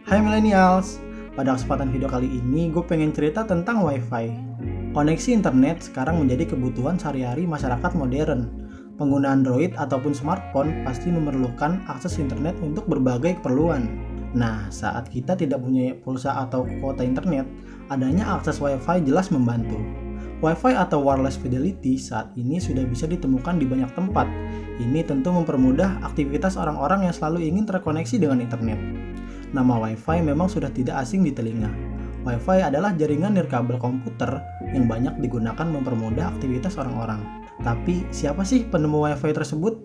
Hai millennials, pada kesempatan video kali ini gue pengen cerita tentang Wi-Fi. Koneksi internet sekarang menjadi kebutuhan sehari-hari masyarakat modern. Pengguna Android ataupun smartphone pasti memerlukan akses internet untuk berbagai keperluan. Nah, saat kita tidak punya pulsa atau kuota internet, adanya akses Wi-Fi jelas membantu. Wi-Fi atau wireless fidelity saat ini sudah bisa ditemukan di banyak tempat. Ini tentu mempermudah aktivitas orang-orang yang selalu ingin terkoneksi dengan internet. Nama Wi-Fi memang sudah tidak asing di telinga. Wi-Fi adalah jaringan nirkabel komputer yang banyak digunakan mempermudah aktivitas orang-orang. Tapi siapa sih penemu Wi-Fi tersebut?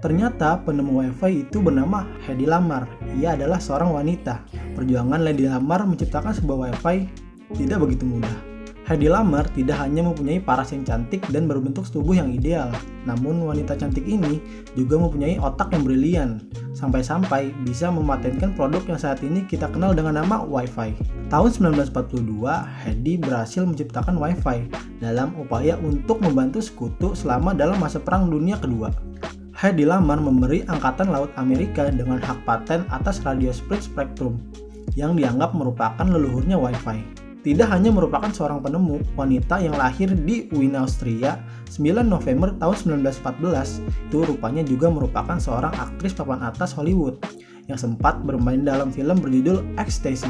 Ternyata penemu Wi-Fi itu bernama Hedy Lamarr. Ia adalah seorang wanita. Perjuangan Hedy Lamarr menciptakan sebuah Wi-Fi tidak begitu mudah. Hedy Lamarr tidak hanya mempunyai paras yang cantik dan berbentuk tubuh yang ideal, namun wanita cantik ini juga mempunyai otak yang brilian, sampai-sampai bisa mematenkan produk yang saat ini kita kenal dengan nama Wi-Fi. Tahun 1942, Hedy berhasil menciptakan Wi-Fi dalam upaya untuk membantu sekutu selama dalam masa Perang Dunia Kedua. Hedy Lamarr memberi Angkatan Laut Amerika dengan hak paten atas radio split-spectrum, yang dianggap merupakan leluhurnya Wi-Fi. Tidak hanya merupakan seorang penemu, wanita yang lahir di Wien, Austria, 9 November tahun 1914, itu rupanya juga merupakan seorang aktris papan atas Hollywood yang sempat bermain dalam film berjudul Ecstasy.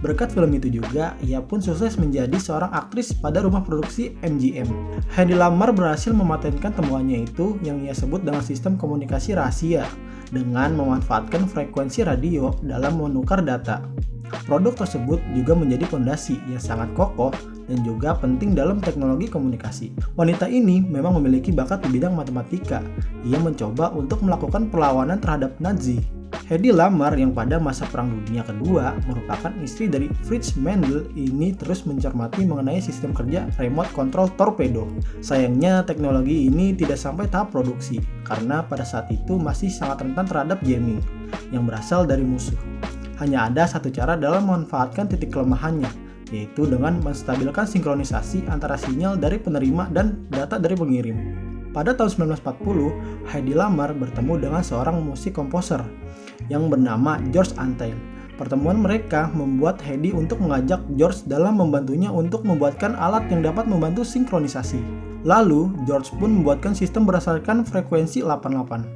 Berkat film itu juga, ia pun sukses menjadi seorang aktris pada rumah produksi MGM. Hedy Lamarr berhasil mematenkan temuannya itu yang ia sebut dengan sistem komunikasi rahasia dengan memanfaatkan frekuensi radio dalam menukar data. Produk tersebut juga menjadi fondasi yang sangat kokoh dan juga penting dalam teknologi komunikasi. Wanita ini memang memiliki bakat di bidang matematika. Ia mencoba untuk melakukan perlawanan terhadap Nazi. Hedy Lamarr yang pada masa Perang Dunia Kedua merupakan istri dari Fritz Mendel ini terus mencermati mengenai sistem kerja remote control torpedo. Sayangnya teknologi ini tidak sampai tahap produksi karena pada saat itu masih sangat rentan terhadap jamming yang berasal dari musuh. Hanya ada satu cara dalam memanfaatkan titik kelemahannya, yaitu dengan menstabilkan sinkronisasi antara sinyal dari penerima dan data dari pengirim. Pada tahun 1940, Hedy Lamarr bertemu dengan seorang musik komposer yang bernama George Antheil. Pertemuan mereka membuat Hedy untuk mengajak George dalam membantunya untuk membuatkan alat yang dapat membantu sinkronisasi. Lalu, George pun membuatkan sistem berdasarkan frekuensi 88.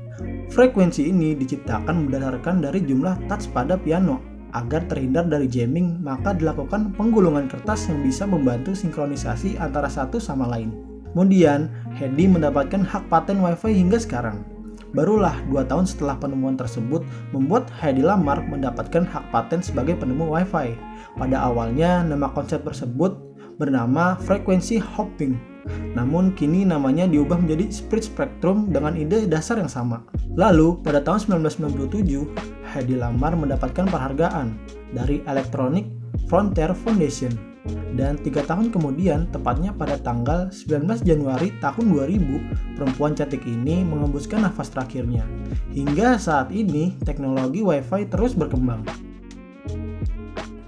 Frekuensi ini diciptakan berdasarkan dari jumlah touch pada piano. Agar terhindar dari jamming, maka dilakukan penggulungan kertas yang bisa membantu sinkronisasi antara satu sama lain. Kemudian, Hedy mendapatkan hak paten Wi-Fi hingga sekarang. Barulah 2 tahun setelah penemuan tersebut membuat Hedy Lamarr mendapatkan hak paten sebagai penemu Wi-Fi. Pada awalnya, nama konsep tersebut bernama frekuensi hopping. Namun kini namanya diubah menjadi split spectrum dengan ide dasar yang sama. Lalu pada tahun 1997, Hedy Lamarr mendapatkan penghargaan dari Electronic Frontier Foundation. Dan 3 tahun kemudian, tepatnya pada tanggal 19 Januari tahun 2000, perempuan cantik ini mengembuskan nafas terakhirnya. Hingga saat ini, teknologi Wi-Fi terus berkembang.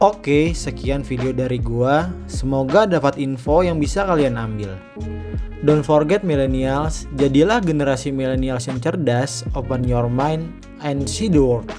Oke, sekian video dari gua. Semoga dapat info yang bisa kalian ambil. Don't forget millennials, jadilah generasi millennials yang cerdas, open your mind, and see the world.